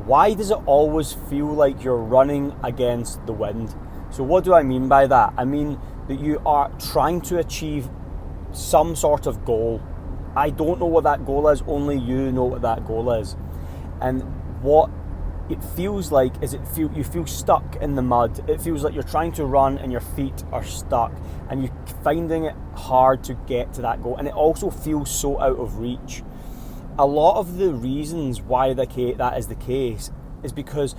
why does it always feel like you're running against the wind? So what do I mean by that? I mean that you are trying to achieve some sort of goal. I don't know what that goal is, only you know what that goal is. And what it feels like is you feel stuck in the mud. It feels like you're trying to run and your feet are stuck and you're finding it hard to get to that goal. And it also feels so out of reach. A lot of the reasons why that is the case is because,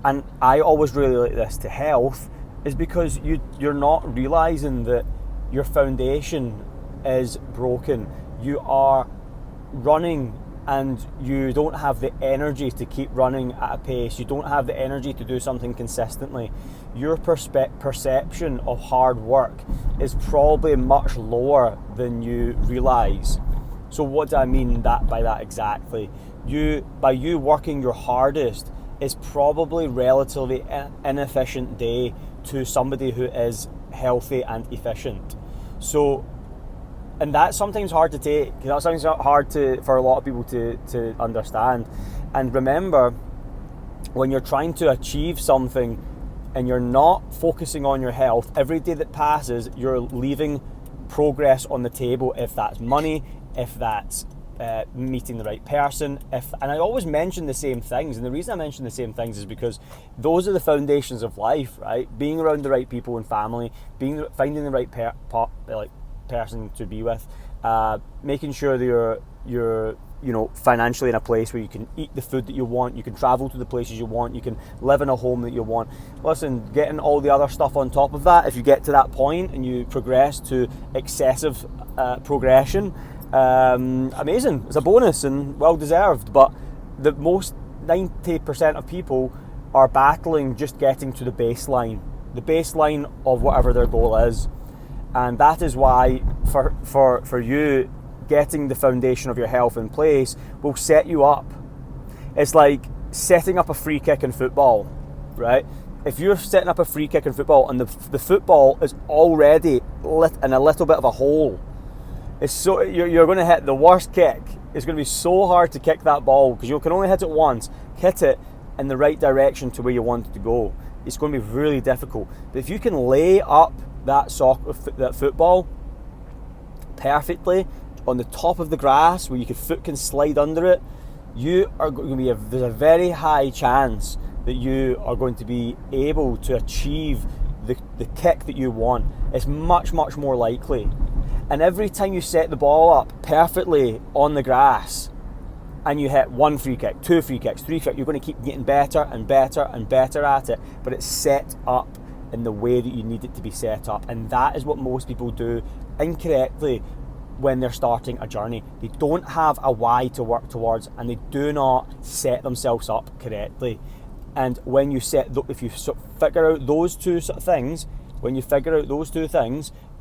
and I always relate this to health, is because you're not realising that your foundation is broken. You are running and you don't have the energy to keep running at a pace. You don't have the energy to do something consistently. Your perception of hard work is probably much lower than you realise. So what do I mean by that exactly? By you working your hardest is probably relatively inefficient day to somebody who is healthy and efficient. So, and that's sometimes hard to take. That's sometimes hard for a lot of people to understand. And remember, when you're trying to achieve something and you're not focusing on your health, every day that passes, you're leaving progress on the table. If that's money, if that's meeting the right person, and I always mention the same things, and the reason I mention the same things is because those are the foundations of life, right? Being around the right people and family, finding the right person to be with, making sure that you're financially in a place where you can eat the food that you want, you can travel to the places you want, you can live in a home that you want. Listen, getting all the other stuff on top of that, if you get to that point and you progress to excessive progression, amazing, it's a bonus and well deserved. But the most 90% of people are battling just getting to the baseline of whatever their goal is. And that is why for you, getting the foundation of your health in place will set you up. It's like setting up a free kick in football, right? If you're setting up a free kick in football and the football is already in a little bit of a hole, you're going to hit the worst kick. It's going to be so hard to kick that ball because you can only hit it once. Hit it in the right direction to where you want it to go. It's going to be really difficult. But if you can lay up that football perfectly on the top of the grass where your foot can slide under it, there's a very high chance that you are going to be able to achieve the kick that you want. It's much, much more likely. And every time you set the ball up perfectly on the grass and you hit one free kick, two free kicks, three free kicks, you're going to keep getting better and better and better at it, but it's set up in the way that you need it to be set up. And that is what most people do incorrectly when they're starting a journey. They don't have a why to work towards, and they do not set themselves up correctly. And when you if you figure out those two things,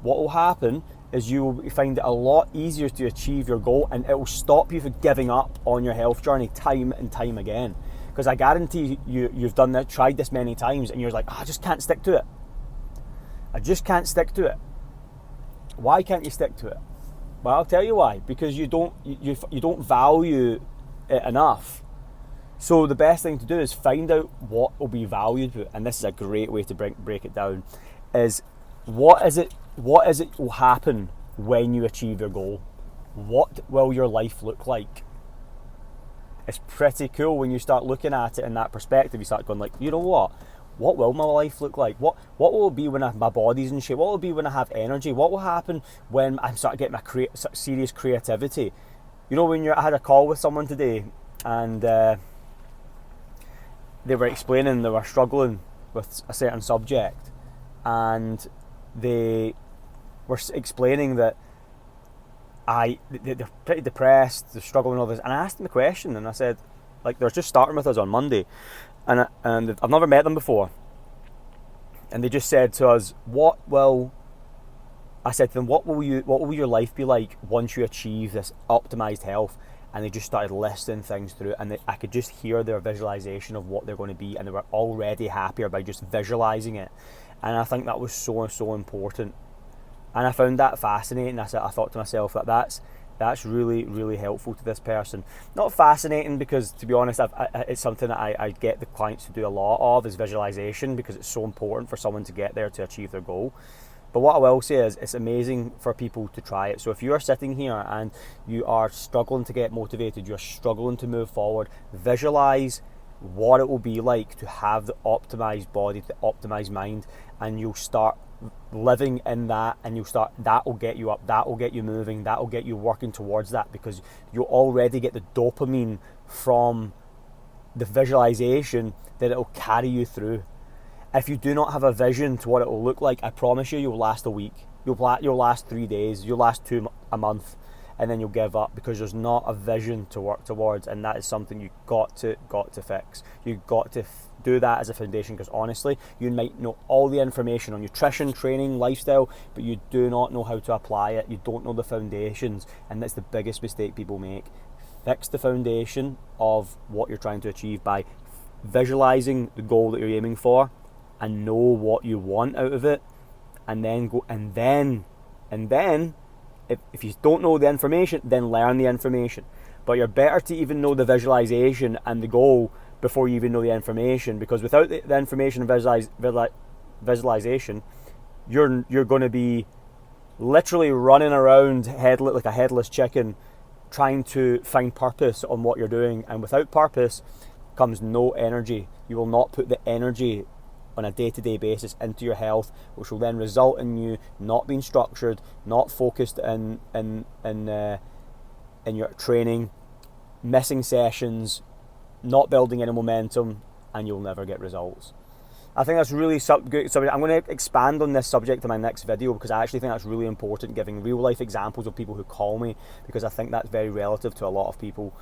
what will happen is you will find it a lot easier to achieve your goal, and it will stop you from giving up on your health journey time and time again. Because I guarantee you've done that, tried this many times, and you're like, I just can't stick to it. I just can't stick to it. Why can't you stick to it? Well, I'll tell you why. Because you don't value it enough. So the best thing to do is find out what will be valued, and this is a great way to break it down. Is what is it will happen when you achieve your goal? What will your life look like? It's pretty cool when you start looking at it in that perspective. You start going like, you know what? What will my life look like? What will it be when my body's in shape? What will it be when I have energy? What will happen when I start getting my serious creativity? You know, I had a call with someone today, and they were explaining they were struggling with a certain subject, and they were explaining that they're pretty depressed, they're struggling with all this, and I asked them a question, and I said, like, they're just starting with us on Monday, and I've never met them before, and they just said to us, I said to them, what will your life be like once you achieve this optimized health? And they just started listing things through, and I could just hear their visualization of what they're going to be, and they were already happier by just visualizing it. And I think that was so important. And I found that fascinating. I thought to myself that That's really, really helpful to this person. Not fascinating because, to be honest, it's something that I get the clients to do a lot of, is visualization, because it's so important for someone to get there to achieve their goal. But what I will say is it's amazing for people to try it. So if you are sitting here and you are struggling to get motivated, you're struggling to move forward, visualize what it will be like to have the optimized body, the optimized mind, and you'll start living in that, and that will get you up, that will get you moving, that will get you working towards that, because you already get the dopamine from the visualization that it will carry you through. If you do not have a vision to what it will look like, I promise you'll last a week, you'll last 3 days, you'll last a month, and then you'll give up, because there's not a vision to work towards. And that is something you've got to fix. You've got to do that as a foundation, because honestly, you might know all the information on nutrition, training, lifestyle, but you do not know how to apply it. You don't know the foundations, and that's the biggest mistake people make. Fix the foundation of what you're trying to achieve by visualizing the goal that you're aiming for, and know what you want out of it, and then go, and then if you don't know the information, then learn the information. But you're better to even know the visualization and the goal before you even know the information, because without the information and visualization, you're going to be literally running around like a headless chicken, trying to find purpose on what you're doing. And without purpose comes no energy. You will not put the energy on a day-to-day basis into your health, which will then result in you not being structured, not focused in your training, missing sessions, not building any momentum, and you'll never get results. I think that's really good subject. I'm going to expand on this subject in my next video, because I actually think that's really important, giving real life examples of people who call me, because I think that's very relative to a lot of people.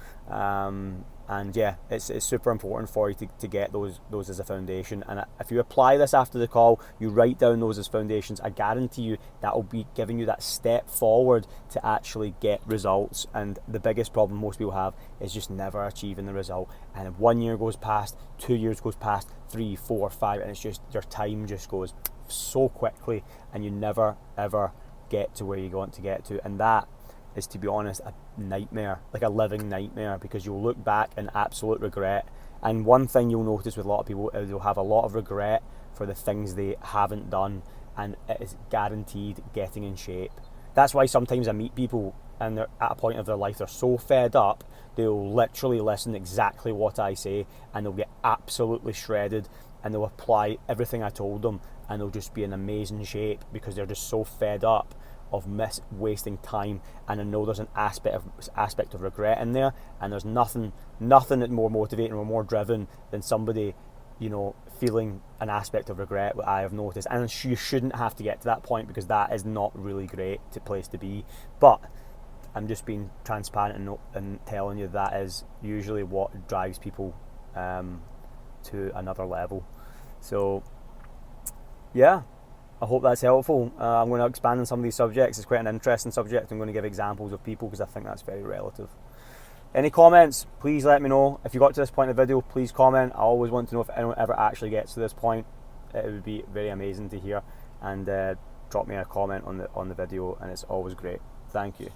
And yeah, it's super important for you to get those as a foundation. And if you apply this after the call, you write down those as foundations, I guarantee you that will be giving you that step forward to actually get results. And the biggest problem most people have is just never achieving the result. And 1 year goes past, 2 years goes past, 3, 4, 5, and it's just, your time just goes so quickly, and you never ever get to where you want to get to. And that is, to be honest, a nightmare, like a living nightmare, because you'll look back in absolute regret. And one thing you'll notice with a lot of people is they'll have a lot of regret for the things they haven't done, and it is guaranteed getting in shape. That's why sometimes I meet people and they're at a point of their life, they're so fed up, they'll literally listen exactly what I say, and they'll get absolutely shredded, and they'll apply everything I told them, and they'll just be in amazing shape, because they're just so fed up of wasting time. And I know there's an aspect of regret in there, and there's nothing that's more motivating or more driven than somebody, feeling an aspect of regret, what I have noticed. And you shouldn't have to get to that point, because that is not really great place to be. But I'm just being transparent and telling you that is usually what drives people to another level. So yeah, I hope that's helpful. I'm going to expand on some of these subjects. It's quite an interesting subject. I'm going to give examples of people, because I think that's very relative. Any comments, please let me know. If you got to this point in the video, please comment. I always want to know if anyone ever actually gets to this point. It would be very amazing to hear. And drop me a comment on the video, and it's always great. Thank you.